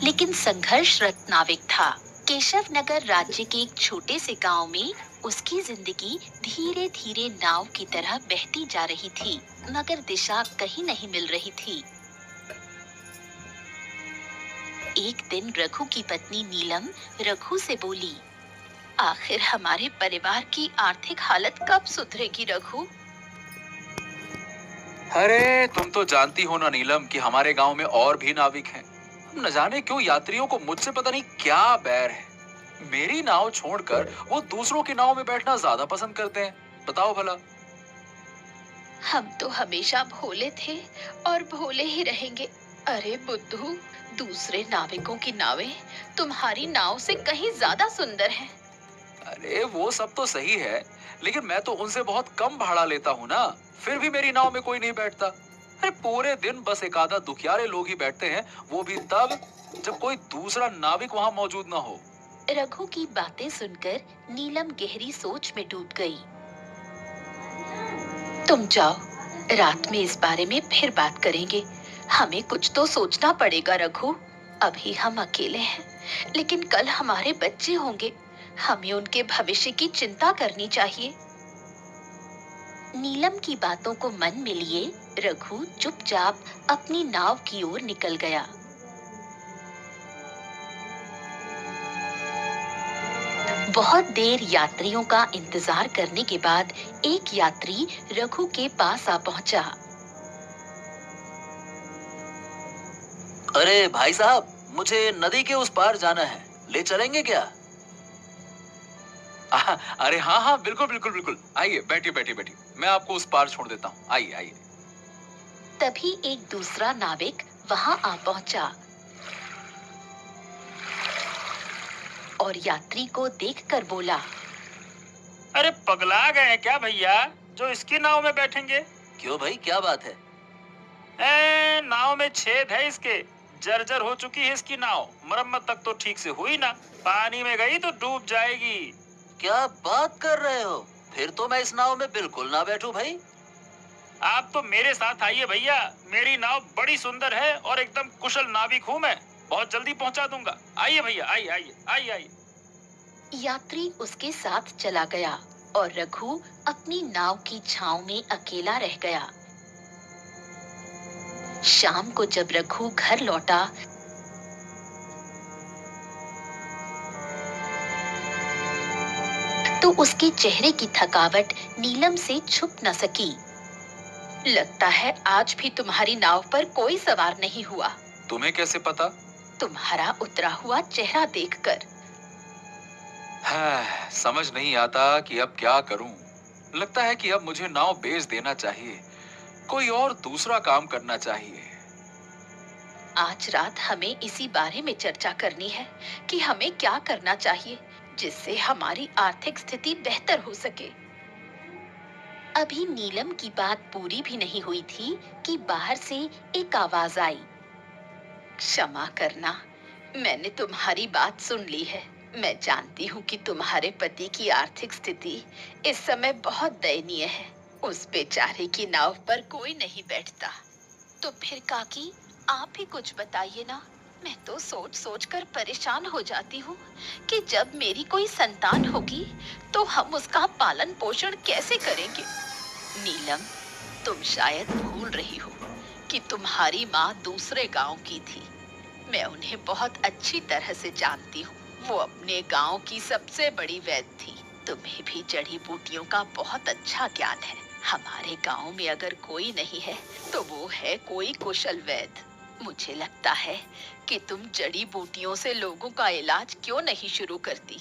लेकिन संघर्षरत नाविक था। केशव नगर राज्य के एक छोटे से गांव में उसकी जिंदगी धीरे धीरे नाव की तरह बहती जा रही थी, मगर दिशा कहीं नहीं मिल रही थी। एक दिन रघु की पत्नी नीलम रघु से बोली, आखिर हमारे परिवार की आर्थिक हालत कब सुधरेगी रघु? अरे तुम तो जानती हो ना नीलम कि हमारे गांव में और भी नाविक हैं। न जाने क्यों यात्रियों को मुझसे पता नहीं क्या बैर है। मेरी नाव छोड़कर वो दूसरों की नाव में बैठना ज्यादा पसंद करते हैं। बताओ भला। हम तो हमेशा भोले थे और भोले ही रहेंगे। अरे बुद्धू, दूसरे नाविकों की नावें तुम्हारी नाव से कहीं ज्यादा सुंदर हैं। अरे वो सब तो सही है, लेकिन मैं तो उनसे बहुत कम भाड़ा लेता हूँ ना। फिर भी मेरी नाव में कोई नहीं बैठता। अरे पूरे दिन बस एक आधा दुखियारे लोग ही बैठते हैं, वो भी तब जब कोई दूसरा नाविक वहां मौजूद ना हो। रघु की बातें सुनकर नीलम गहरी सोच में डूब गई। तुम जाओ, रात में इस बारे में फिर बात करेंगे। हमें कुछ तो सोचना पड़ेगा रघु। अभी हम अकेले हैं, लेकिन कल हमारे बच्चे होंगे। हमें उनके भविष्य की चिंता करनी चाहिए। नीलम की बातों को मन में लिए रघु चुपचाप अपनी नाव की ओर निकल गया। बहुत देर यात्रियों का इंतजार करने के बाद एक यात्री रघु के पास आ पहुंचा। अरे भाई साहब, मुझे नदी के उस पार जाना है, ले चलेंगे क्या? अरे हाँ हाँ, बिल्कुल बिल्कुल बिल्कुल, आइए बैठिए बैठिए बैठिए, मैं आपको उस पार छोड़ देता हूँ, आइए आइए। तभी एक दूसरा नाविक वहां आ पहुंचा और यात्री को देखकर बोला, अरे पगला गए हैं क्या भैया, जो इसकी नाव में बैठेंगे? क्यों भाई, क्या बात है? नाव में छेद है इसके, जर्जर हो चुकी है इसकी नाव, मरम्मत तक तो ठीक से हुई ना, पानी में गई तो डूब जाएगी। क्या बात कर रहे हो? फिर तो मैं इस नाव में बिल्कुल ना बैठूं भाई। आप तो मेरे साथ आइए भैया, मेरी नाव बड़ी सुंदर है और एकदम कुशल नाविक हूँ मैं, बहुत जल्दी पहुंचा दूंगा। आइए भैया, आइए आइए आइए आइए। यात्री उसके साथ चला गया और रघु अपनी नाव की छांव में अकेला रह गया। शाम को जब रघु घर लौटा तो उसके चेहरे की थकावट नीलम से छुप न सकी। लगता है आज भी तुम्हारी नाव पर कोई सवार नहीं हुआ। तुम्हें कैसे पता? तुम्हारा उतरा हुआ चेहरा देखकर। समझ नहीं आता कि अब क्या करूं। लगता है कि अब मुझे नाव बेच देना चाहिए, कोई और दूसरा काम करना चाहिए। आज रात हमें इसी बारे में चर्चा करनी है कि हमें क्या करना चाहिए जिससे हमारी आर्थिक स्थिति बेहतर हो सके। अभी नीलम की बात पूरी भी नहीं हुई थी कि बाहर से एक आवाज आई। क्षमा करना, मैंने तुम्हारी बात सुन ली है। मैं जानती हूँ कि तुम्हारे पति की आर्थिक स्थिति इस समय बहुत दयनीय है। उस बेचारे की नाव पर कोई नहीं बैठता। तो फिर काकी, आप ही कुछ बताइए ना। मैं तो सोच सोच कर परेशान हो जाती हूँ कि जब मेरी कोई संतान होगी तो हम उसका पालन पोषण कैसे करेंगे। नीलम, तुम शायद भूल रही हो कि तुम्हारी माँ दूसरे गांव की थी। मैं उन्हें बहुत अच्छी तरह से जानती हूँ। वो अपने गांव की सबसे बड़ी वैद्य थी। तुम्हें भी जड़ी बूटियों का बहुत अच्छा ज्ञान है। हमारे गांव में अगर कोई नहीं है तो वो है कोई कुशल वैद्य। मुझे लगता है कि तुम जड़ी बूटियों से लोगों का इलाज क्यों नहीं शुरू करती।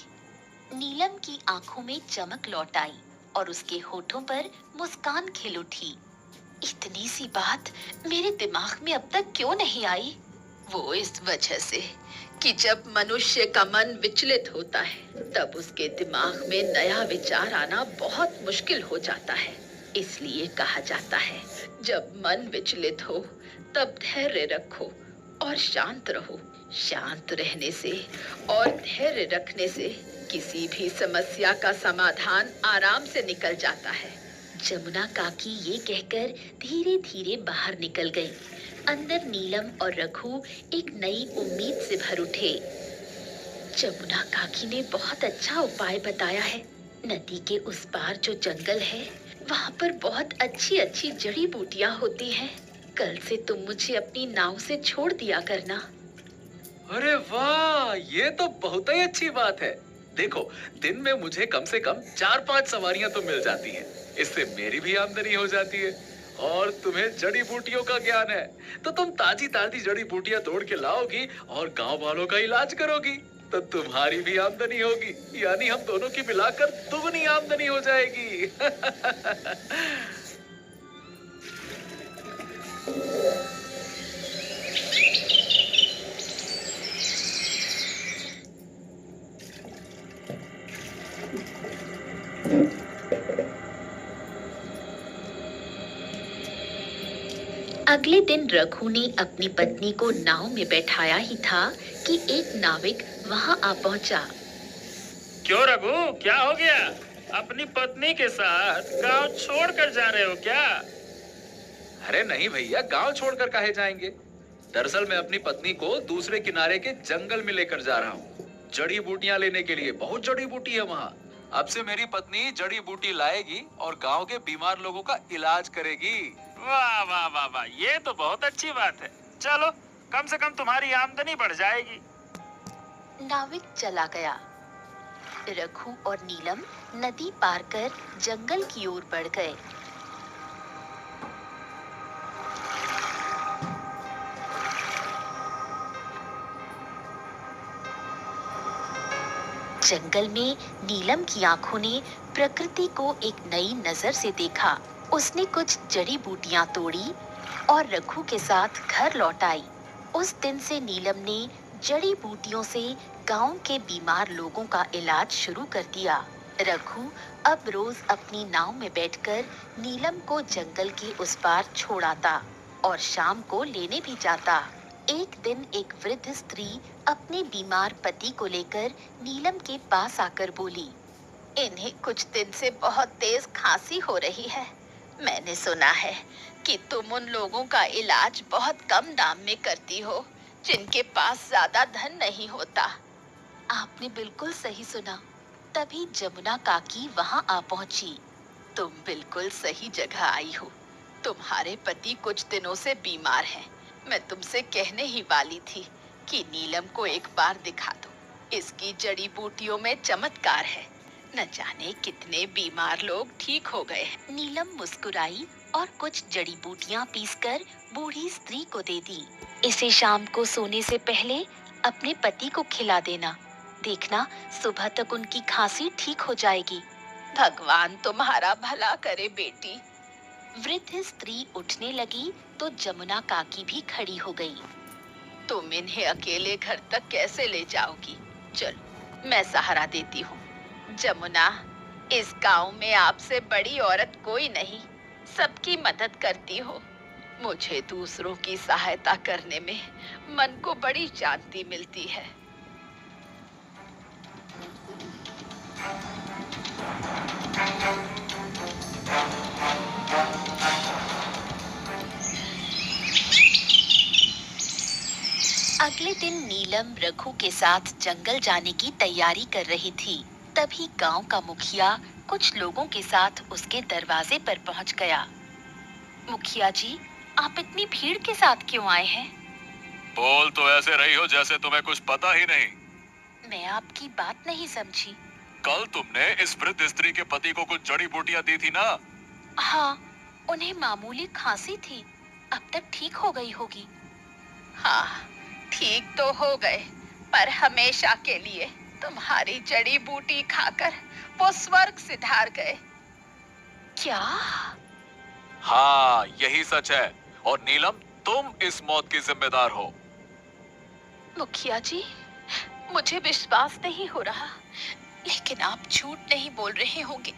नीलम की आंखों में चमक लौट आई और उसके होठों पर मुस्कान खिल उठी। इतनी सी बात मेरे दिमाग में अब तक क्यों नहीं आई? वो इस वजह से कि जब मनुष्य का मन विचलित होता है तब उसके दिमाग में नया विचार आना बहुत मुश्किल हो जाता है। इसलिए कहा जाता है, जब मन विचलित हो तब धैर्य रखो और शांत रहो। शांत रहने से और धैर्य रखने से किसी भी समस्या का समाधान आराम से निकल जाता है। जमुना काकी ये कहकर धीरे धीरे बाहर निकल गई। अंदर नीलम और रघु एक नई उम्मीद से भर उठे। जमुना काकी ने बहुत अच्छा उपाय बताया है। नदी के उस पार जो जंगल है, वहाँ पर बहुत अच्छी अच्छी जड़ी बूटियाँ होती हैं। कल से तुम मुझे अपनी नाव से छोड़ दिया करना। अरे वाह, ये तो बहुत ही अच्छी बात है। देखो, दिन में मुझे कम से कम 4-5 सवारियां तो मिल जाती हैं। इससे मेरी भी आमदनी हो जाती है। और तुम्हें जड़ी बूटियों का ज्ञान है, तो तुम ताजी ताजी जड़ी बूटियां तोड़ के लाओगी और गांव वालों का इलाज करोगी। तो तुम्हारी भी आमदनी होगी, यानी हम दोनों की मिलाकर दुगनी आमदनी हो जाएगी। अगले दिन रघु ने अपनी पत्नी को नाव में बैठाया ही था कि एक नाविक वहां आ पहुंचा। क्यों रघु, क्या हो गया? अपनी पत्नी के साथ गांव छोड़कर जा रहे हो क्या? अरे नहीं भैया, गांव छोड़कर काहे जाएंगे। दरअसल मैं अपनी पत्नी को दूसरे किनारे के जंगल में लेकर जा रहा हूँ, जड़ी बूटियां लेने के लिए। बहुत जड़ी बूटी है वहाँ। अब से मेरी पत्नी जड़ी बूटी लाएगी और गांव के बीमार लोगों का इलाज करेगी। वाह वाह वाह वाह, ये तो बहुत अच्छी बात है। चलो, कम से कम तुम्हारी आमदनी बढ़ जाएगी। नाविक चला गया। रघु और नीलम नदी पार कर जंगल की ओर बढ़ गए। जंगल में नीलम की आंखों ने प्रकृति को एक नई नजर से देखा। उसने कुछ जड़ी बूटियां तोड़ी और रघु के साथ घर लौट आई। उस दिन से नीलम ने जड़ी बूटियों से गांव के बीमार लोगों का इलाज शुरू कर दिया। रघु अब रोज अपनी नाव में बैठकर नीलम को जंगल के उस पार छोड़ाता और शाम को लेने भी जाता। एक दिन एक वृद्ध स्त्री अपने बीमार पति को लेकर नीलम के पास आकर बोली, इन्हें कुछ दिन से बहुत तेज खांसी हो रही है। मैंने सुना है कि तुम उन लोगों का इलाज बहुत कम दाम में करती हो जिनके पास ज्यादा धन नहीं होता। आपने बिल्कुल सही सुना। तभी जमुना काकी वहां आ पहुंची। तुम बिल्कुल सही जगह आई हो। तुम्हारे पति कुछ दिनों से बीमार हैं। मैं तुमसे कहने ही वाली थी कि नीलम को एक बार दिखा दो। इसकी जड़ी बूटियों में चमत्कार है। न जाने कितने बीमार लोग ठीक हो गए हैं। नीलम मुस्कुराई और कुछ जड़ी बूटियां पीसकर बूढ़ी स्त्री को दे दी। इसे शाम को सोने से पहले अपने पति को खिला देना। देखना, सुबह तक उनकी खांसी ठीक हो जाएगी। भगवान तुम्हारा भला करे बेटी। वृद्ध स्त्री उठने लगी तो जमुना काकी भी खड़ी हो गई। तुम इन्हें अकेले घर तक कैसे ले जाओगी? चलो, मैं सहारा देती हूँ। जमुना, इस गांव में आपसे बड़ी औरत कोई नहीं। सबकी मदद करती हो। मुझे दूसरों की सहायता करने में मन को बड़ी शांति मिलती है। अगले दिन नीलम रघु के साथ जंगल जाने की तैयारी कर रही थी। तभी गांव का मुखिया कुछ लोगों के साथ उसके दरवाजे पर पहुंच गया। मुखिया जी, आप इतनी भीड़ के साथ क्यों आए हैं? बोल तो ऐसे रही हो जैसे तुम्हें कुछ पता ही नहीं। मैं आपकी बात नहीं समझी। कल तुमने इस वृद्ध स्त्री के पति को कुछ जड़ी बूटियां दी थी ना? हाँ, उन्हें मामूली खांसी थी। अब तक ठीक हो गई होगी। हाँ, ठीक तो हो गए, पर हमेशा के लिए तुम्हारी जड़ी बूटी खाकर वो स्वर्ग सिधार गए। क्या? हाँ, यही सच है। और नीलम, तुम इस मौत की जिम्मेदार हो। मुखिया जी, मुझे विश्वास नहीं हो रहा, लेकिन आप झूठ नहीं बोल रहे होंगे।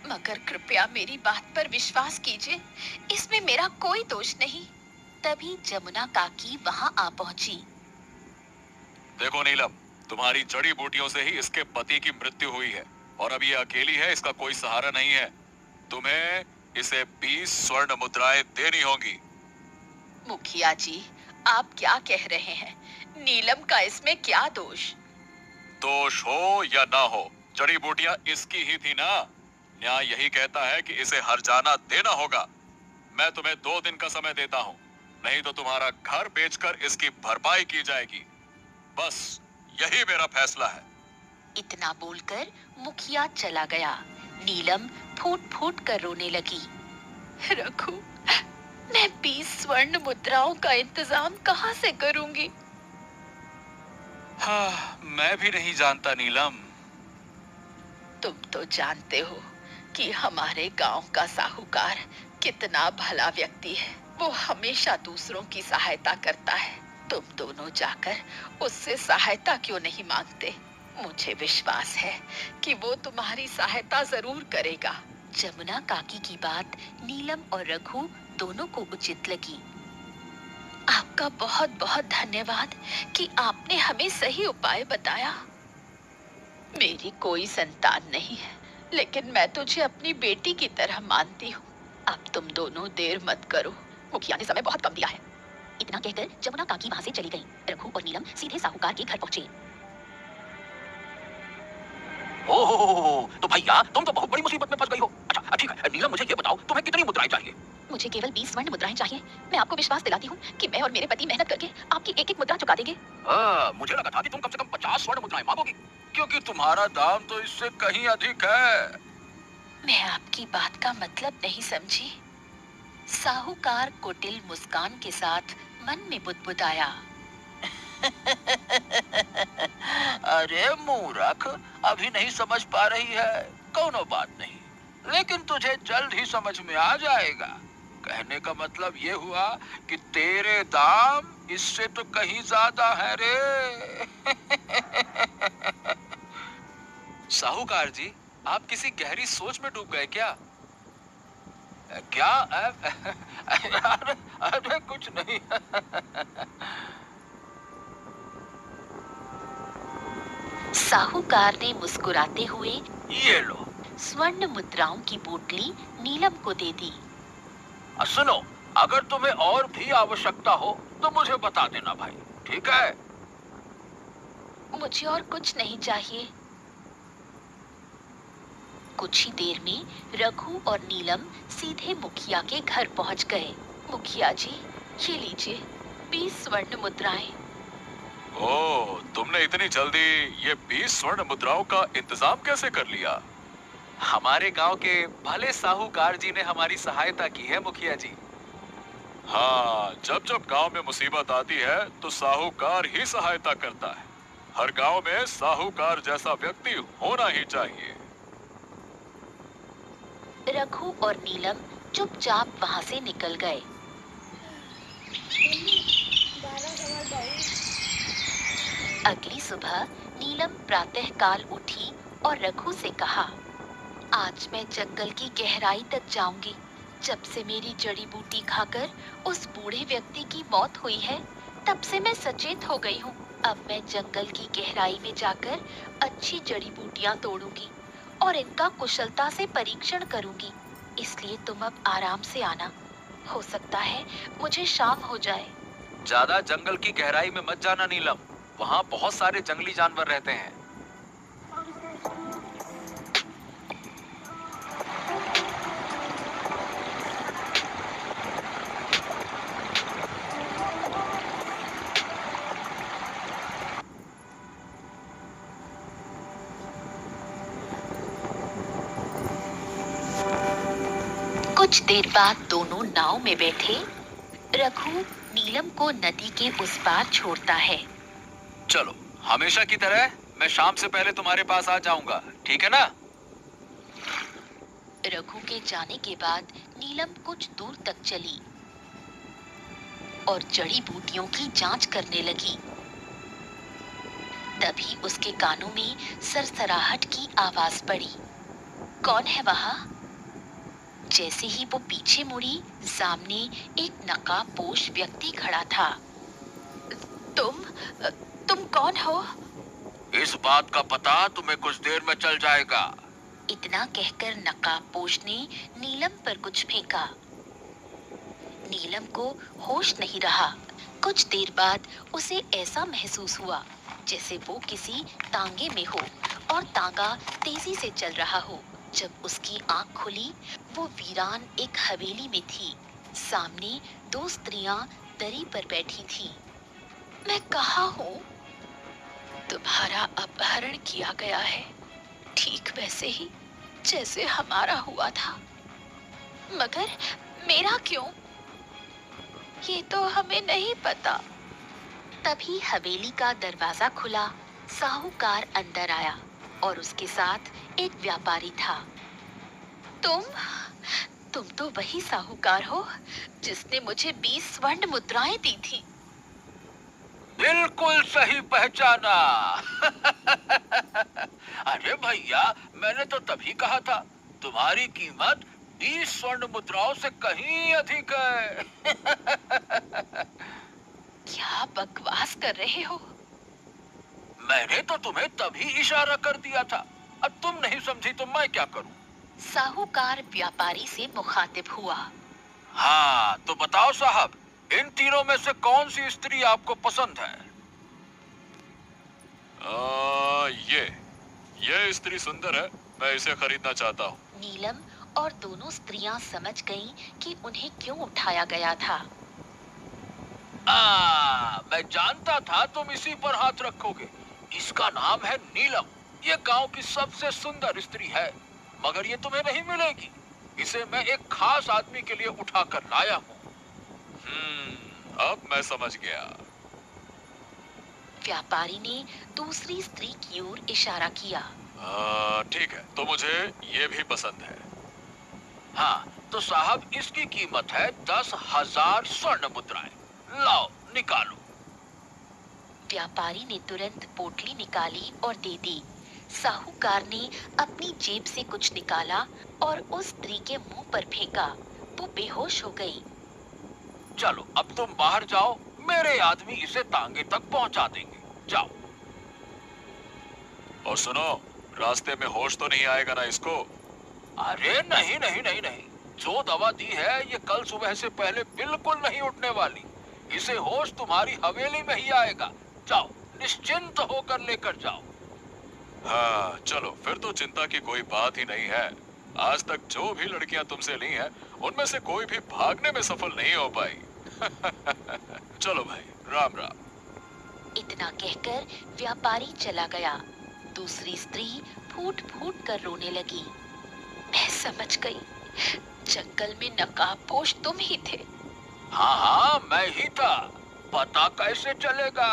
मगर कृपया मेरी बात पर विश्वास कीजिए, इसमें मेरा कोई दोष नहीं। तभी जमुना काकी वहां आ पहुंची। देखो नीलम, तुम्हारी जड़ी बूटियों से ही इसके पति की मृत्यु हुई है और अब ये अकेली है, इसका कोई सहारा नहीं है। तुम्हें इसे 20 स्वर्ण मुद्राएं देनी होंगी। मुखिया जी, आप क्या कह रहे हैं? नीलम का इसमें क्या दोष? दोष हो या ना हो, जड़ी बूटियां इसकी ही थी ना। न्याय यही कहता है कि इसे हर्जाना देना होगा। मैं तुम्हें 2 दिन का समय देता हूँ, नहीं तो तुम्हारा घर बेचकर इसकी भरपाई की जाएगी। बस यही मेरा फैसला है। इतना बोलकर मुखिया चला गया। नीलम फूट फूट कर रोने लगी। रघु, मैं 20 स्वर्ण मुद्राओं का इंतजाम कहाँ से करूंगी? हाँ, मैं भी नहीं जानता नीलम। तुम तो जानते हो कि हमारे गांव का साहूकार कितना भला व्यक्ति है। वो हमेशा दूसरों की सहायता करता है। तुम दोनों जाकर उससे सहायता क्यों नहीं मांगते? मुझे विश्वास है कि वो तुम्हारी सहायता जरूर करेगा। जमुना काकी की बात नीलम और रघु दोनों को उचित लगी। आपका बहुत बहुत धन्यवाद कि आपने हमें सही उपाय बताया। मेरी कोई संतान नहीं है, लेकिन मैं तुझे अपनी बेटी की तरह मानती हूँ। अब तुम दोनों देर मत करो, मुखिया ने समय बहुत कम दिया है। इतना कहकर जमुना काकी वहाँ से चली गई। रघु और नीलम सीधे साहूकार के घर पहुँचे। ओह, तो भैया तुम तो बहुत बड़ी मुसीबत में फंस गई हो। अच्छा ठीक है नीलम, मुझे ये बताओ तुम्हें कितनी मुद्राएं चाहिए? मुझे केवल 20 स्वर्ण मुद्राएं चाहिए। मैं आपको विश्वास दिलाती हूँ कि मैं और मेरे पति मेहनत करके आपकी एक एक मुद्रा चुका देंगे। मुझे लगा था कि तुम कम से कम 50 स्वर्ण मुद्राएं मांगोगी। क्योंकि तुम्हारा दाम तो इससे कहीं अधिक है। मैं आपकी बात का मतलब नहीं समझी। साहूकार कुटिल मुस्कान के साथ मन में बुदबुदाया। अरे मूर्ख, अभी नहीं समझ पा रही है, कोनो बात नहीं, लेकिन तुझे जल्द ही समझ में आ जाएगा। कहने का मतलब ये हुआ कि तेरे दाम इससे तो कहीं ज्यादा है रे। साहूकार जी, आप किसी गहरी सोच में डूब गए क्या? क्या? अरे, अरे कुछ नहीं। साहूकार ने मुस्कुराते हुए ये लो। स्वर्ण मुद्राओं की पोटली नीलम को दे दी। सुनो, अगर तुम्हें और भी आवश्यकता हो तो मुझे बता देना भाई, ठीक है? मुझे और कुछ नहीं चाहिए। कुछ ही देर में रघु और नीलम सीधे मुखिया के घर पहुंच गए। मुखिया जी, ये लीजिए 20 स्वर्ण मुद्राएं। ओह, तुमने इतनी जल्दी ये 20 स्वर्ण मुद्राओं का इंतजाम कैसे कर लिया? हमारे गांव के भले साहूकार जी ने हमारी सहायता की है मुखिया जी। हाँ, जब जब गांव में मुसीबत आती है तो साहूकार ही सहायता करता है। हर गांव में साहूकार जैसा व्यक्ति होना ही चाहिए। रघु और नीलम चुपचाप वहां से निकल गए। अगली सुबह नीलम प्रातःकाल उठी और रघु से कहा, आज मैं जंगल की गहराई तक जाऊंगी। जब से मेरी जड़ी बूटी खाकर उस बूढ़े व्यक्ति की मौत हुई है, तब से मैं सचेत हो गई हूँ। अब मैं जंगल की गहराई में जाकर अच्छी जड़ी बूटियां तोड़ूंगी और इनका कुशलता से परीक्षण करूंगी। इसलिए तुम अब आराम से आना। हो सकता है मुझे शाम हो जाए। ज्यादा जंगल की गहराई में मत जाना नीलम, वहाँ बहुत सारे जंगली जानवर रहते हैं। कुछ देर बाद दोनों नाव में बैठे। रघु नीलम को नदी के उस पार छोड़ता है। चलो, हमेशा की तरह मैं शाम से पहले तुम्हारे पास आ जाऊंगा, ठीक है ना? रघु के जाने के बाद नीलम कुछ दूर तक चली और जड़ी बूटियों की जांच करने लगी। तभी उसके कानों में सरसराहट की आवाज पड़ी। कौन है वहाँ? जैसे ही वो पीछे मुड़ी, सामने एक नकाबपोश व्यक्ति खड़ा था। तुम कौन हो? इस बात का पता तुम्हें कुछ देर में चल जाएगा। इतना कहकर नकाबपोश ने नीलम पर कुछ फेंका। नीलम को होश नहीं रहा। कुछ देर बाद उसे ऐसा महसूस हुआ जैसे वो किसी तांगे में हो और तांगा तेजी से चल रहा हो। जब उसकी आंख खुली, वो वीरान एक हवेली में थी। सामने दो स्त्रियां दरी पर बैठी थीं। मैं कहाँ हूँ? तुम्हारा अपहरण किया गया है, ठीक वैसे ही जैसे हमारा हुआ था। मगर मेरा क्यों? ये तो हमें नहीं पता। तभी हवेली का दरवाजा खुला। साहूकार अंदर आया और उसके साथ एक व्यापारी था। तुम तो वही साहूकार हो जिसने मुझे 20 स्वर्ण मुद्राएं दी थी। बिल्कुल सही पहचाना। अरे भैया, मैंने तो तभी कहा था, तुम्हारी कीमत 20 स्वर्ण मुद्राओं से कहीं अधिक है। क्या बकवास कर रहे हो? मैंने तो तुम्हें तभी इशारा कर दिया था। अब तुम नहीं समझी तो मैं क्या करूं? साहूकार व्यापारी से मुखातिब हुआ। हाँ, तो बताओ साहब, इन तीनों में से कौन सी स्त्री आपको पसंद है? ये स्त्री सुंदर है, मैं इसे खरीदना चाहता हूँ। नीलम और दोनों स्त्रियां समझ गईं कि उन्हें क्यों उठाया गया था। मैं जानता था तुम इसी पर हाथ रखोगे। इसका नाम है नीलम। ये गांव की सबसे सुंदर स्त्री है, मगर ये तुम्हें नहीं मिलेगी। इसे मैं एक खास आदमी के लिए उठा कर लाया हूँ। अब मैं समझ गया। व्यापारी ने दूसरी स्त्री की ओर इशारा किया। ठीक है, तो मुझे ये भी पसंद है। हाँ, तो साहब इसकी कीमत है 10,000 स्वर्ण मुद्राएं। लाओ, निकालो। व्यापारी ने तुरंत पोटली निकाली और दे दी। साहूकार ने अपनी जेब से कुछ निकाला और उस स्त्री के मुंह पर फेंका। वो बेहोश हो गई। चलो, अब तुम बाहर जाओ, मेरे आदमी इसे तांगे तक पहुंचा देंगे। जाओ। और सुनो, रास्ते में होश तो नहीं आएगा ना इसको? अरे नहीं नहीं नहीं नहीं, जो दवा दी है ये कल सुबह से पहले बिल्कुल नहीं उठने वाली। इसे होश तुम्हारी हवेली में ही आएगा। जाओ, निश्चिंत होकर लेकर जाओ। हाँ, चलो फिर तो चिंता की कोई बात ही नहीं है। आज तक जो भी लड़कियां तुमसे ली हैं, उनमें से कोई भी भागने में सफल नहीं हो पाई। चलो भाई, राम राम। इतना कहकर व्यापारी चला गया। दूसरी स्त्री फूट फूट कर रोने लगी। मैं समझ गई, जंगल में नकाबपोश तुम ही थे। हाँ हाँ, मैं ही था। पता कैसे चलेगा?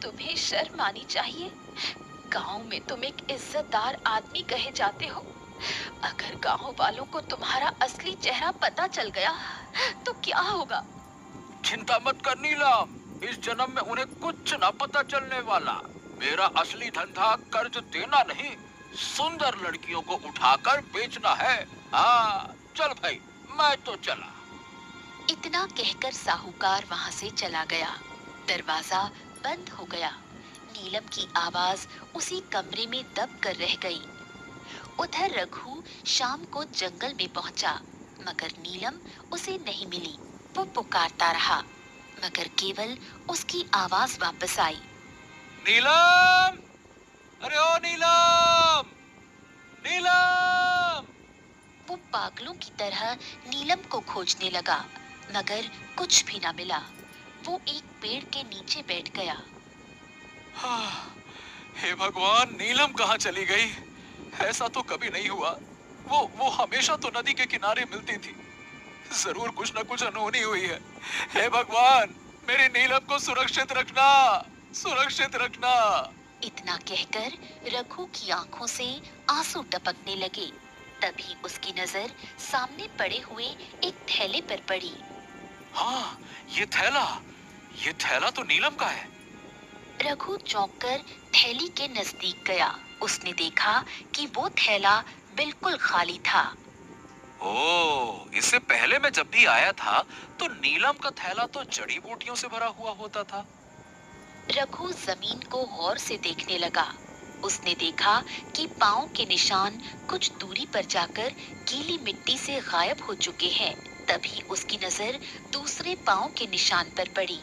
तुम्हें शर्म आनी चाहिए। गांव में तुम एक इज्जतदार आदमी कहे जाते हो। अगर गांव वालों को तुम्हारा असली चेहरा पता चल गया तो क्या होगा? चिंता मत कर नीलम, इस जन्म में उन्हें कुछ न पता चलने वाला। मेरा असली धंधा कर्ज देना नहीं, सुंदर लड़कियों को उठाकर बेचना है। हाँ, चल भाई, मैं तो चला। इतना कहकर साहूकार वहां से चला गया। दरवाजा बंद हो गया। नीलम की आवाज उसी कमरे में दब कर रह गई। उधर रघु शाम को जंगल में पहुंचा, मगर नीलम उसे नहीं मिली। वो पुकारता रहा, मगर केवल उसकी आवाज वापस आई। नीलम! अरे ओ नीलम! नीलम! वो पागलों की तरह नीलम को खोजने लगा, मगर कुछ भी ना मिला। वो एक पेड़ के नीचे बैठ गया। हे भगवान, नीलम कहाँ चली गई? ऐसा तो कभी नहीं हुआ। वो हमेशा तो नदी के किनारे मिलती थी। जरूर कुछ न कुछ अनहोनी हुई है। हे भगवान, मेरी नीलम को सुरक्षित रखना, सुरक्षित रखना। इतना कहकर रघु की आंखों से आंसू टपकने लगे। तभी उसकी नजर सामने पड़े हुए एक थैले पर पड़ी। हाँ, ये थैला तो नीलम का है। रघु चौंककर थैली के नजदीक गया। उसने देखा कि वो थैला बिल्कुल खाली था। ओह, इससे पहले मैं जब भी आया था तो नीलम का थैला तो जड़ी बूटियों से भरा हुआ होता था। रघु जमीन को गौर से देखने लगा। उसने देखा कि पांव के निशान कुछ दूरी पर जाकर गीली मिट्टी से गायब हो चुके हैं। तभी उसकी नजर दूसरे पांव के निशान पर पड़ी।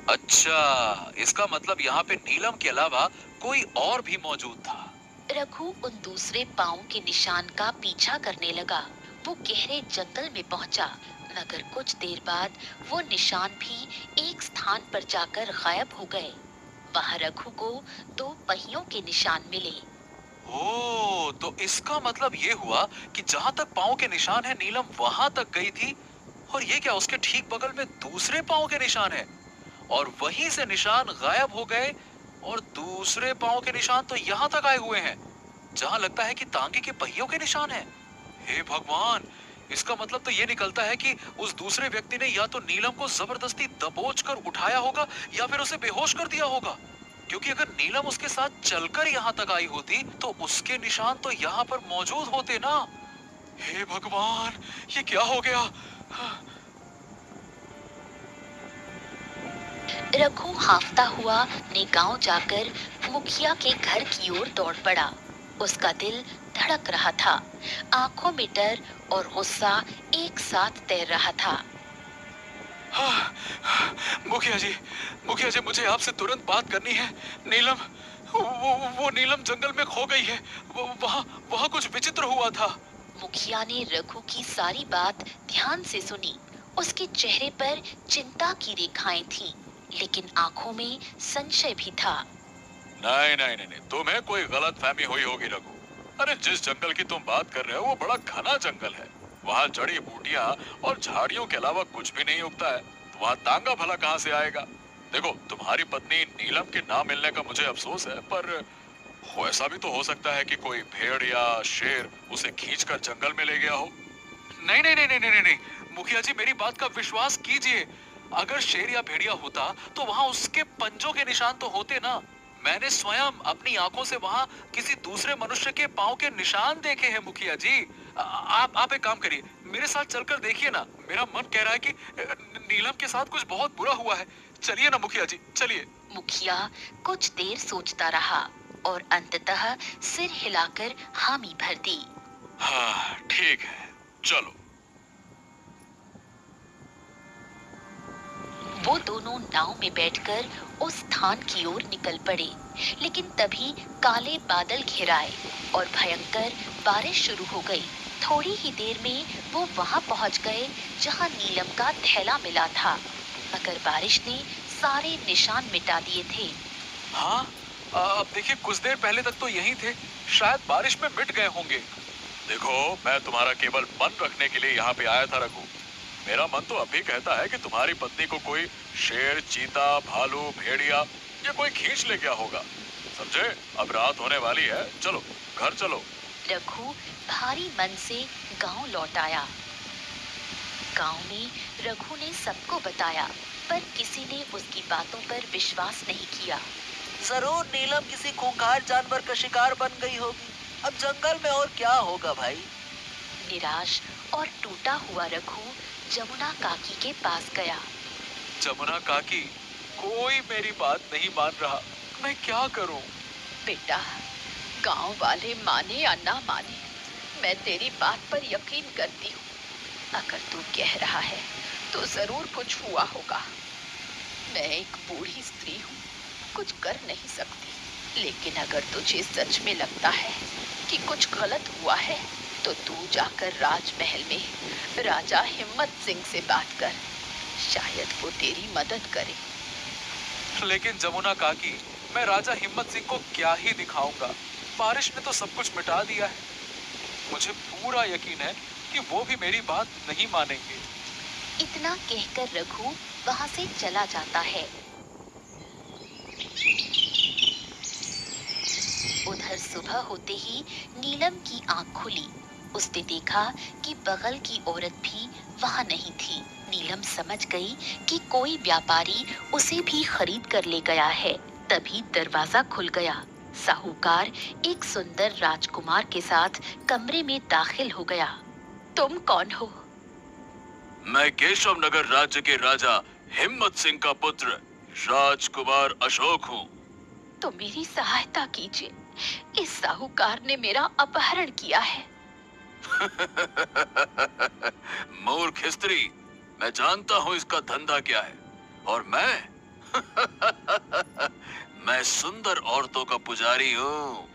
अच्छा, इसका मतलब यहाँ पे नीलम के अलावा कोई और भी मौजूद था। रघु उन दूसरे पांव के निशान का पीछा करने लगा। वो गहरे जंगल में पहुंचा, मगर कुछ देर बाद वो निशान भी एक स्थान पर जाकर गायब हो गए। वहां रघु को 2 पहियों के निशान मिले। ओह, तो इसका मतलब ये हुआ कि जहाँ तक पाँव के निशान है नीलम वहां तक गई थी, और ये क्या उसके ठीक बगल में दूसरे पाँव के निशान है, और वहीं से निशान गायब हो गए, और दूसरे पाँव के निशान तो यहाँ तक आए हुए हैं जहाँ लगता है कि तांगे के पहियों के निशान है। हे भगवान, इसका मतलब तो ये निकलता है कि उस दूसरे व्यक्ति ने या तो नीलम को जबरदस्ती दबोच कर उठाया होगा या फिर उसे बेहोश कर दिया होगा, क्योंकि अगर नीलम उसके साथ चलकर यहाँ तक आई होती तो उसके निशान तो यहाँ पर मौजूद होते ना। हे भगवान, ये क्या हो गया? रघु हांफता हुआ ने गांव जाकर मुखिया के घर की ओर दौड़ पड़ा। उसका दिल धड़क रहा था, आंखों में डर और गुस्सा एक साथ तैर रहा था। मुखिया जी, मुझे आपसे तुरंत बात करनी है। नीलम, वो नीलम जंगल में खो गई है। वहाँ वहाँ कुछ विचित्र हुआ था। मुखिया ने रघु की सारी बात ध्यान से सुनी। उसके चेहरे पर चिंता की रेखाएं थीं, लेकिन आंखों में संशय भी था। नहीं नहीं नहीं नहीं, तुम्हें कोई गलत फहमी हुई होगी रघु। अरे जिस जंगल की तुम बात कर रहे हो वो बड़ा घना जंगल है। वहाँ जड़ी बूटियां और झाड़ियों के अलावा कुछ भी नहीं उगता है, तो वहाँ तांगा भला कहाँ से आएगा? देखो, तुम्हारी पत्नी नीलम के ना मिलने का मुझे अफसोस है, पर ऐसा भी तो हो सकता है कि कोई भेड़ या शेर उसे खींचकर जंगल में ले गया हो। नहीं नहीं नहीं नहीं नहीं नहीं, मुखिया जी मेरी बात का विश्वास कीजिए। अगर शेर या भेड़िया होता तो वहाँ उसके पंजों के निशान तो होते ना। मैंने स्वयं अपनी आंखों से वहाँ किसी दूसरे मनुष्य के पाँव के निशान देखे हैं मुखिया जी। आप एक काम करिए, मेरे साथ चलकर देखिए ना। मेरा मन कह रहा है कि नीलम के साथ कुछ बहुत बुरा हुआ है। चलिए ना मुखिया जी, चलिए। मुखिया कुछ देर सोचता रहा और अंततः सिर हिलाकर हामी भर दी। हाँ ठीक है, चलो। वो दोनों नाव में बैठकर उस स्थान की ओर निकल पड़े, लेकिन तभी काले बादल घिर आए और भयंकर बारिश शुरू हो गई। थोड़ी ही देर में वो वहां पहुंच गए जहां नीलम का थैला मिला था, मगर बारिश ने सारे निशान मिटा दिए थे। हाँ, अब देखिए, कुछ देर पहले तक तो यहीं थे, शायद बारिश में मिट गए होंगे। देखो, मैं तुम्हारा केवल मन रखने के लिए यहाँ पे आया था रघु। मेरा मन तो अभी कहता है कि तुम्हारी पत्नी को कोई शेर, चीता, भालू, भेड़िया या कोई खींच ले गया होगा। समझे? अब रात होने वाली है, चलो घर चलो। रघु भारी मन से गांव लौट आया। गांव में रघु ने सबको बताया, पर किसी ने उसकी बातों पर विश्वास नहीं किया। जरूर नीलम किसी खूंखार जानवर का शिकार बन गई होगी। अब जंगल में और क्या होगा भाई? निराश और टूटा हुआ रघु जमुना काकी के पास गया। जमुना काकी, कोई मेरी बात नहीं मान रहा, मैं क्या करूं? बेटा, गांव वाले माने या ना माने, मैं तेरी बात पर यकीन करती हूँ। अगर तू कह रहा है तो जरूर कुछ हुआ होगा। मैं एक बूढ़ी स्त्री हूँ, कुछ कर नहीं सकती, लेकिन अगर तुझे सच में लगता है कि कुछ गलत हुआ है तो तू जाकर राजमहल में राजा हिम्मत सिंह से बात कर, शायद वो तेरी मदद करे। लेकिन जमुना काकी, मैं राजा हिम्मत सिंह को क्या ही दिखाऊंगा? बारिश ने तो सब कुछ मिटा दिया है। मुझे पूरा यकीन है कि वो भी मेरी बात नहीं मानेंगे। इतना कहकर रघु वहां से चला जाता है। उधर सुबह होते ही नीलम की आंख खुली। उसने देखा कि बगल की औरत भी वहां नहीं थी। नीलम समझ गई कि कोई व्यापारी उसे भी खरीद कर ले गया है। तभी दरवाजा खुल गया। साहूकार एक सुंदर राजकुमार के साथ कमरे में दाखिल हो गया। तुम कौन हो? मैं केशव नगर राज्य के राजा हिम्मत सिंह का पुत्र राजकुमार अशोक हूँ। तो मेरी सहायता कीजिए, इस साहूकार ने मेरा अपहरण किया है। मूर्ख स्त्री, मैं जानता हूँ इसका धंधा क्या है। और मैं मैं सुंदर औरतों का पुजारी हूँ।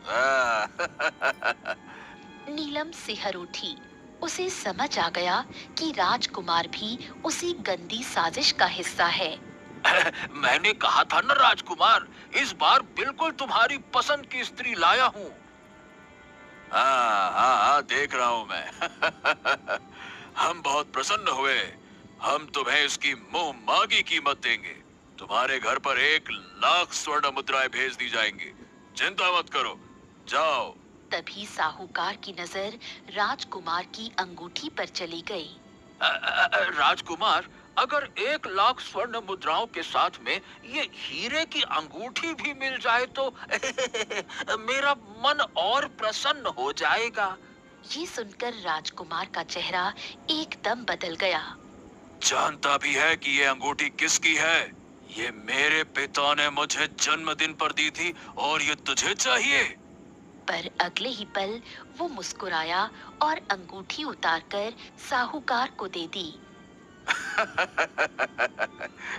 नीलम सिहर उठी। उसे समझ आ गया कि राजकुमार भी उसी गंदी साजिश का हिस्सा है। मैंने कहा था ना राजकुमार, इस बार बिल्कुल तुम्हारी पसंद की स्त्री लाया हूँ। हाँ हाँ हाँ, देख रहा हूँ मैं। हम बहुत प्रसन्न हुए। हम तुम्हें इसकी मुंह मांगी कीमत देंगे। तुम्हारे घर पर 1,00,000 स्वर्ण मुद्राएं भेज दी जाएंगी। चिंता मत करो, जाओ। तभी साहूकार की नजर राजकुमार की अंगूठी पर चली गई। राजकुमार, अगर 1,00,000 स्वर्ण मुद्राओं के साथ में ये हीरे की अंगूठी भी मिल जाए तो मेरा मन और प्रसन्न हो जाएगा। ये सुनकर राजकुमार का चेहरा एकदम बदल गया। जानता भी है कि ये अंगूठी किसकी है? ये मेरे पिता ने मुझे जन्मदिन पर दी थी और ये तुझे चाहिए? पर अगले ही पल वो मुस्कुराया और अंगूठी उतारकर साहूकार को दे दी।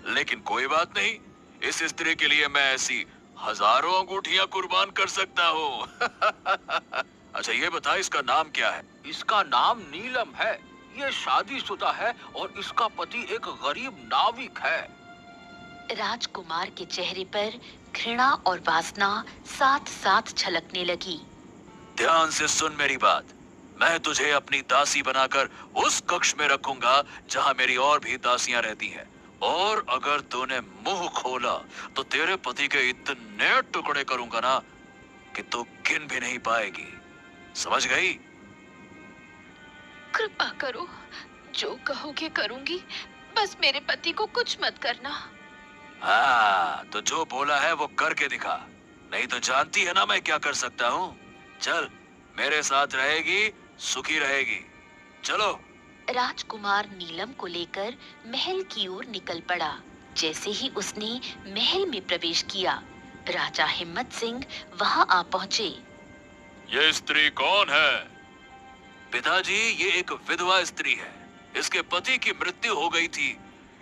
लेकिन कोई बात नहीं, इस स्त्री के लिए मैं ऐसी हजारों अंगूठियां कुर्बान कर सकता हूँ। अच्छा ये बता, इसका नाम क्या है? इसका नाम नीलम है। ये शादीशुदा है और इसका पति एक गरीब नाविक है। राजकुमार के चेहरे पर घृणा और वासना साथ साथ छलकने लगी। ध्यान से सुन मेरी बात। मैं तुझे अपनी दासी बनाकर उस कक्ष में रखूंगा जहां मेरी और भी दासियां रहती हैं। और अगर तूने मुंह खोला तो तेरे पति के इतने टुकड़े करूंगा ना कि तू गिन भी नहीं पाएगी। समझ गई? कृपा करो, जो कहोगे करूंगी, बस मेरे पति को कुछ मत करना। हाँ, तो जो बोला है वो करके दिखा। नहीं तो जानती है ना मैं क्या कर सकता हूँ। चल, मेरे साथ रहेगी, सुखी रहेगी। चलो। राजकुमार नीलम को लेकर महल की ओर निकल पड़ा। जैसे ही उसने महल में प्रवेश किया, राजा हिम्मत सिंह वहां आ पहुंचे। ये स्त्री कौन है? पिताजी, ये एक विधवा स्त्री है। इसके पति की मृत्यु हो गई थी।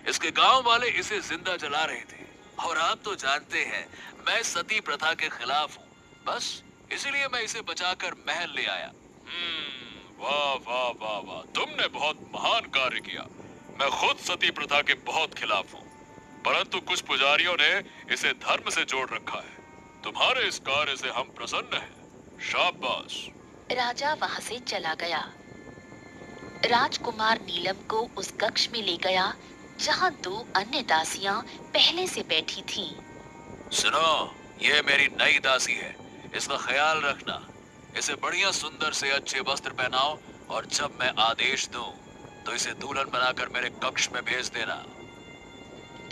इसके गांव वाले इसे जिंदा जला रहे थे। और आप तो जानते हैं, मैं सती प्रथा के खिलाफ हूँ। बस इसीलिए मैं इसे बचाकर महल ले आया। वाह वाह वाह वाह, तुमने बहुत महान कार्य किया। मैं खुद सती प्रथा के बहुत खिलाफ हूँ, परंतु कुछ पुजारियों ने इसे धर्म से जोड़ रखा है। तुम्हारे इस कार्य से हम प्रसन्न हैं। शाबाश। राजा वहां से चला गया। राजकुमार नीलम को उस कक्ष में ले गया जहां 2 अन्य दासियां पहले से बैठी थीं। सुनो, ये मेरी नई दासी है। इसका ख्याल रखना। इसे बढ़िया सुंदर से अच्छे वस्त्र पहनाओ और जब मैं आदेश दूं तो इसे दुल्हन बनाकर मेरे कक्ष में भेज देना।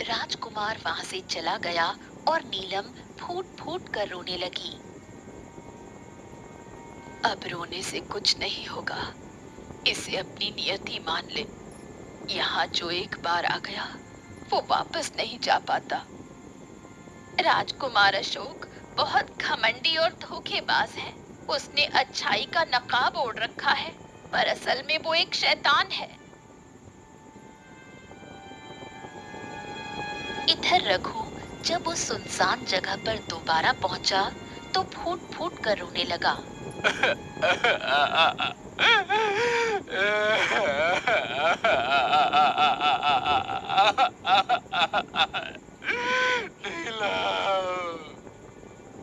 राजकुमार वहां से चला गया और नीलम फूट फूट कर रोने लगी। अब रोने से कुछ नहीं होगा। इसे अपनी नियति मान ले। यहाँ जो एक बार आ गया वो वापस नहीं जा पाता। राजकुमार अशोक बहुत घमंडी और धोखेबाज है। उसने अच्छाई का नकाब ओढ़ रखा है, पर असल में वो एक शैतान है। इधर रघु जब उस सुनसान जगह पर दोबारा पहुंचा तो फूट फूट कर रोने लगा।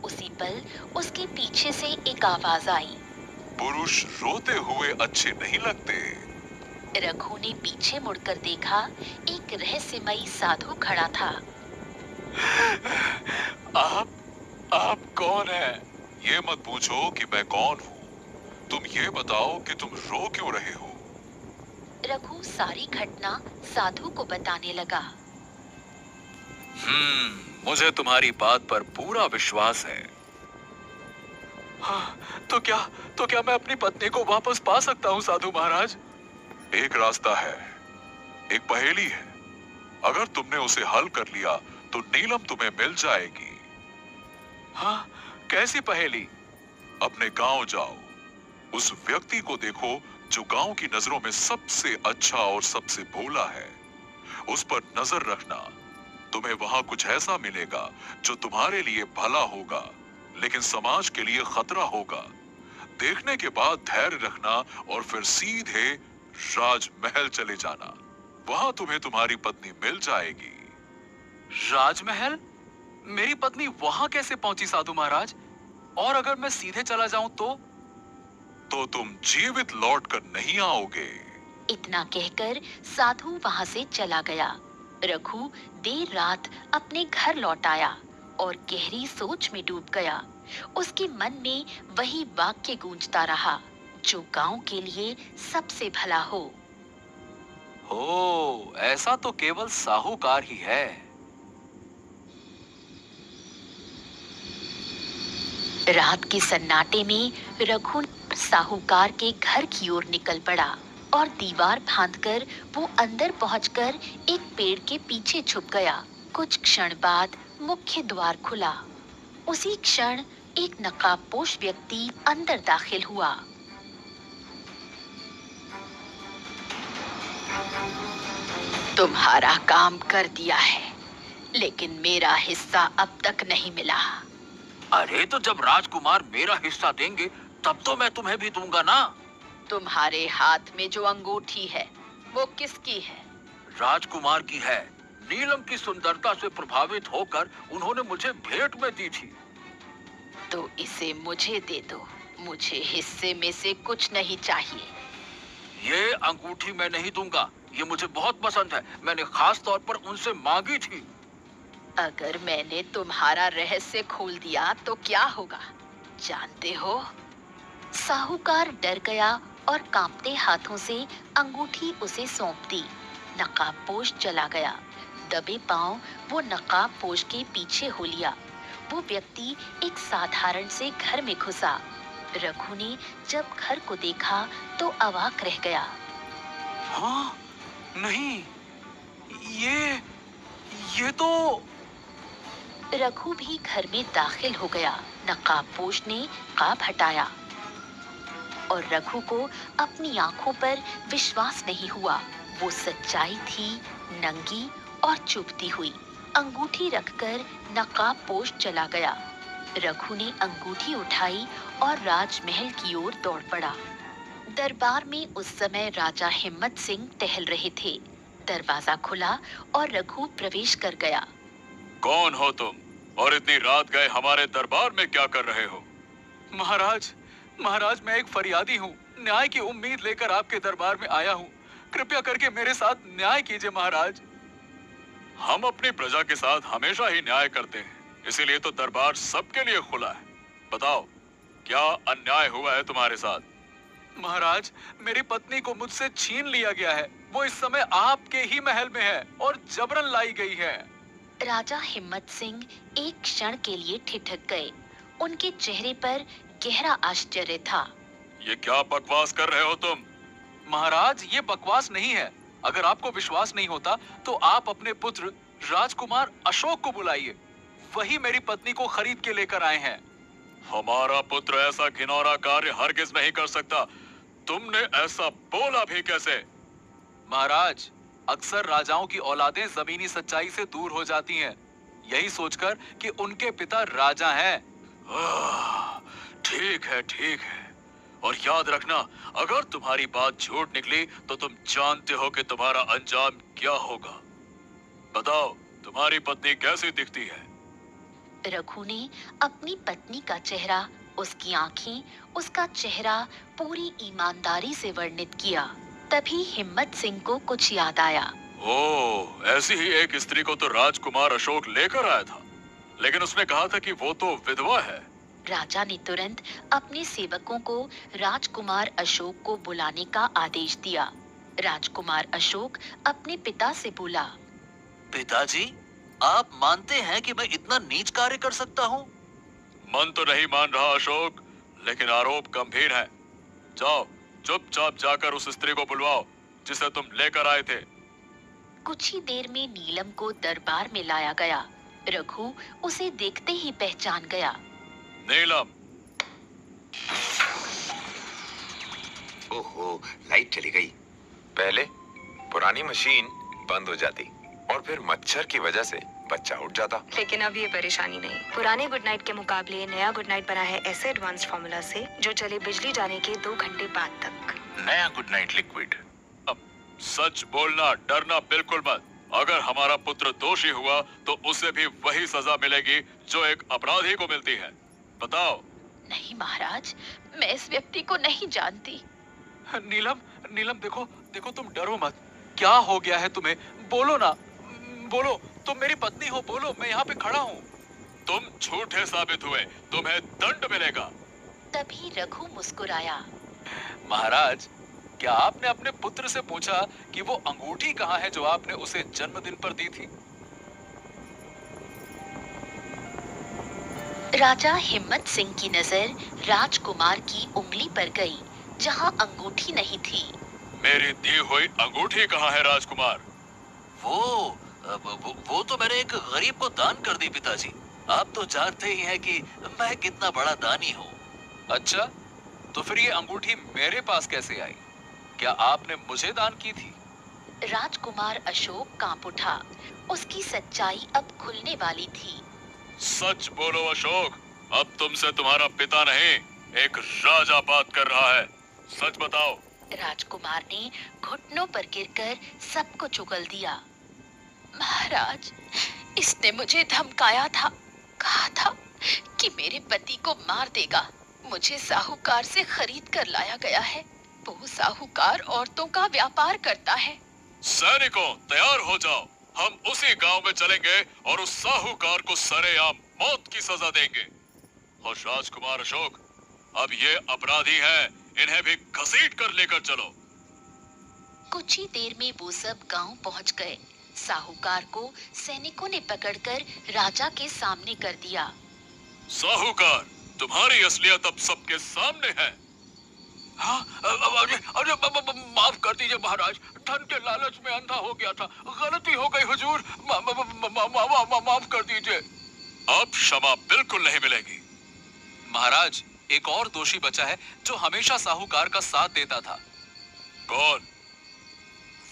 उसी पल उसके पीछे से एक आवाज आई। पुरुष रोते हुए अच्छे नहीं लगते। रघु ने पीछे मुड़कर देखा, एक रहस्यमयी साधु खड़ा था। आप कौन हैं? ये मत पूछो कि मैं कौन हूँ। तुम ये बताओ कि तुम रो क्यों रहे हो? रघु सारी घटना साधु को बताने लगा। मुझे तुम्हारी बात पर पूरा विश्वास है। हाँ, तो क्या मैं अपनी पत्नी को वापस पा सकता हूँ साधु महाराज? एक रास्ता है, एक पहेली है। अगर तुमने उसे हल कर लिया तो नीलम तुम्हें मिल जाएगी। हाँ, कैसी पहेली? अपने गांव जाओ, उस व्यक्ति को देखो जो गांव की नजरों में सबसे अच्छा और सबसे भोला है, उस पर नजर रखना। तुम्हें वहां कुछ ऐसा मिलेगा जो तुम्हारे लिए भला होगा, लेकिन समाज के लिए खतरा होगा। देखने के बाद धैर्य रखना और फिर सीधे राजमहल चले जाना। वहां तुम्हें तुम्हारी पत्नी मिल जाएगी। राजमहल? मेरी पत्नी वहां कैसे पहुंची साधु महाराज? और अगर मैं सीधे चला जाऊं तो तुम जीवित लौटकर नहीं आओगे। इतना कहकर साधु वहां से चला गया। रघु देर रात अपने घर लौट आया और गहरी सोच में डूब गया। उसके मन में वही वाक्य गूंजता रहा, जो गांव के लिए सबसे भला हो। ऐसा तो केवल साहूकार ही है। रात के सन्नाटे में रघु साहूकार के घर की ओर निकल पड़ा और दीवार फांदकर वो अंदर पहुंचकर एक पेड़ के पीछे छुप गया। कुछ क्षण बाद मुख्य द्वार खुला। उसी क्षण एक नकाबपोश व्यक्ति अंदर दाखिल हुआ। तुम्हारा काम कर दिया है, लेकिन मेरा हिस्सा अब तक नहीं मिला। अरे तो जब राजकुमार मेरा हिस्सा देंगे तब तो मैं तुम्हें भी दूंगा ना। तुम्हारे हाथ में जो अंगूठी है वो किसकी है? राजकुमार की है। नीलम की सुंदरता से प्रभावित होकर उन्होंने मुझे भेंट में दी थी। तो इसे मुझे दे दो, मुझे हिस्से में से कुछ नहीं चाहिए। ये अंगूठी मैं नहीं दूंगा, ये मुझे बहुत पसंद है। मैंने खास तौर पर उनसे मांगी थी। अगर मैंने तुम्हारा रहस्य खोल दिया तो क्या होगा, जानते हो? साहूकार डर गया और कांपते हाथों से अंगूठी उसे सौंप दी। नकाबपोश चला गया। दबे पांव वो नकाबपोश के पीछे हो लिया। वो व्यक्ति एक साधारण से घर में घुसा। रघु ने जब घर को देखा तो अवाक रह गया। हाँ, नहीं, ये तो रघु भी घर में दाखिल हो गया। नकाबपोश ने काब हटाया और रघु को अपनी आंखों पर विश्वास नहीं हुआ। वो सच्चाई थी, नंगी और चुभती हुई। अंगूठी रखकर नकाबपोश चला गया। रघु ने अंगूठी उठाई और राजमहल की ओर दौड़ पड़ा। दरबार में उस समय राजा हिम्मत सिंह टहल रहे थे। दरवाजा खुला और रघु प्रवेश कर गया। कौन हो तुम और इतनी रात गए हमारे दरबार में क्या कर रहे हो? महाराज, मैं एक फरियादी हूँ। न्याय की उम्मीद लेकर आपके दरबार में आया हूँ। कृपया करके मेरे साथ न्याय कीजिए महाराज। हम अपनी प्रजा के साथ हमेशा ही न्याय करते हैं, इसीलिए तो दरबार सबके लिए खुला है। बताओ, क्या अन्याय हुआ है तुम्हारे साथ? महाराज, मेरी पत्नी को मुझसे छीन लिया गया है। वो इस समय आपके ही महल में है और जबरन लाई गई है। राजा हिम्मत सिंह एक क्षण के लिए ठिठक गए। उनके चेहरे पर गहरा आश्चर्य था। ये क्या बकवास कर रहे हो तुम? महाराज, ये बकवास नहीं है। अगर आपको विश्वास नहीं होता तो आप अपने पुत्र राजकुमार अशोक को बुलाइए। वही मेरी पत्नी को खरीद के लेकर आए हैं। हमारा पुत्र ऐसा घिनौना कार्य हरगिज नहीं कर सकता। तुमने ऐसा बोला भी कैसे? महाराज, अक्सर राजाओं की औलादें जमीनी सच्चाई से दूर हो जाती हैं, यही सोचकर कि उनके पिता राजा हैं। ठीक है, ठीक है। और याद रखना, अगर तुम्हारी बात झूठ निकली तो तुम जानते हो कि तुम्हारा अंजाम क्या होगा। बताओ, तुम्हारी पत्नी कैसी दिखती है? रघु ने अपनी पत्नी का चेहरा, उसकी आंखें, उसका चेहरा पूरी ईमानदारी से वर्णित किया। तभी हिम्मत सिंह को कुछ याद आया। ओह, ऐसी ही एक स्त्री को तो राजकुमार अशोक लेकर आया था, लेकिन उसने कहा था कि वो तो विधवा है। राजा ने तुरंत अपने सेवकों को राजकुमार अशोक को बुलाने का आदेश दिया। राजकुमार अशोक अपने पिता से बोला, पिताजी, आप मानते हैं कि मैं इतना नीच कार्य कर सकता हूँ? मन तो नहीं मान रहा अशोक, लेकिन आरोप गंभीर है। जाओ, चुपचाप जाकर उस स्त्री को बुलवाओ जिसे तुम लेकर आए थे। कुछ ही देर में नीलम को दरबार में लाया गया। रघु उसे देखते ही पहचान गया। नीलम, ओहो, लाइट चली गई। पहले पुरानी मशीन बंद हो जाती और फिर मच्छर की वजह से बच्चा उठ जाता। लेकिन अब ये परेशानी नहीं। पुराने गुड नाइट के मुकाबले नया गुड नाइट बना है ऐसे एडवांस्ड फार्मूला से जो चले बिजली जाने के 2 घंटे बाद तक। नया गुड नाइट लिक्विड। सच बोलना, डरना बिल्कुल मत। अगर हमारा पुत्र दोषी हुआ तो उसे भी वही सजा मिलेगी जो एक अपराधी को मिलती है। बताओ। नहीं महाराज, मैं इस व्यक्ति को नहीं जानती। नीलम, नीलम देखो, देखो तुम डरो मत। क्या हो गया है तुम्हें? बोलो ना, बोलो। तुम मेरी पत्नी हो, बोलो। मैं यहाँ पे खड़ा हूँ। तुम झूठे साबित हुए, तुम्हें दंड मिलेगा। तभी रघु मुस्कुराया। महाराज, क्या आपने अपने पुत्र से पूछा कि वो अंगूठी कहाँ है जो आपने उसे जन्मदिन पर दी थी? राजा हिम्मत सिंह की नजर राजकुमार की उंगली पर गई, जहाँ अंगूठी नहीं थी। मेरी दी हुई अंगूठी कहाँ है राजकुमार? वो तो मैंने एक गरीब को दान कर दी पिताजी। आप तो जानते ही हैं कि मैं कितना बड़ा दानी हूँ। अच्छा, तो फिर ये अंगूठी मेरे पास कैसे आई? क्या आपने मुझे दान की थी? राजकुमार अशोक कांप उठा। उसकी सच्चाई अब खुलने वाली थी। सच बोलो अशोक, अब तुमसे तुम्हारा पिता नहीं, एक राजा बात कर रहा है। सच बताओ। राजकुमार ने घुटनों पर गिरकर सब कुछ उगल दिया। महाराज, इसने मुझे धमकाया था, कहा था कि मेरे पति को मार देगा। मुझे साहूकार से खरीद कर लाया गया है। वो साहूकार औरतों का व्यापार करता है। सैनिकों, तैयार हो जाओ। हम उसी गांव में चलेंगे और उस साहूकार को सरेआम मौत की सजा देंगे। और राजकुमार अशोक, अब ये अपराधी हैं, इन्हें भी घसीट कर लेकर चलो। कुछ ही देर में वो सब गांव पहुंच गए। साहूकार को सैनिकों ने पकड़कर राजा के सामने कर दिया। साहूकार, तुम्हारी असलियत अब सबके सामने है। हाँ, अरे माफ कर दीजिए महाराज, धन के लालच में अंधा हो गया था। गलती हो गई हुजूर, माफ कर दीजिए। अब क्षमा बिल्कुल नहीं मिलेगी। महाराज, एक और दोषी बचा है जो हमेशा साहूकार का साथ देता था। कौन?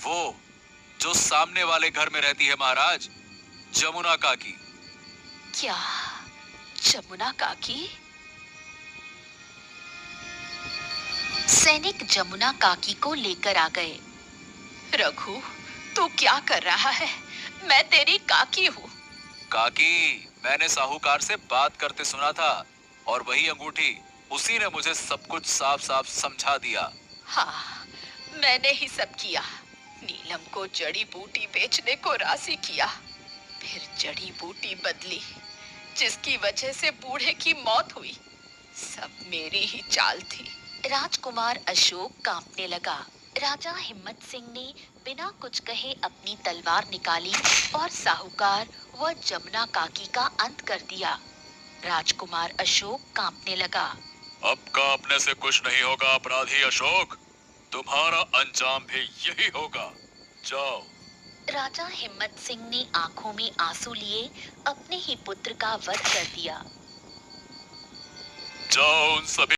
वो जो सामने वाले घर में रहती है महाराज, जमुना काकी। क्या जमुना काकी? सैनिक जमुना काकी को लेकर आ गए। रघु, तू क्या कर रहा है? मैं तेरी काकी हूँ। काकी, मैंने साहूकार से बात करते सुना था और वही अंगूठी, उसी ने मुझे सब कुछ साफ साफ समझा दिया। हाँ, मैंने ही सब किया। नीलम को जड़ी बूटी बेचने को राजी किया, फिर जड़ी बूटी बदली, जिसकी वजह से बूढ़े की मौत हुई। सब मेरी ही चाल थी। राजकुमार अशोक कांपने लगा। राजा हिम्मत सिंह ने बिना कुछ कहे अपनी तलवार निकाली और साहूकार व जमुना काकी का अंत कर दिया। राजकुमार अशोक कांपने लगा। अब कांपने से कुछ नहीं होगा अपराधी अशोक, तुम्हारा अंजाम भी यही होगा। जाओ। राजा हिम्मत सिंह ने आंखों में आंसू लिए अपने ही पुत्र का वध कर दिया। जाओ उन सभी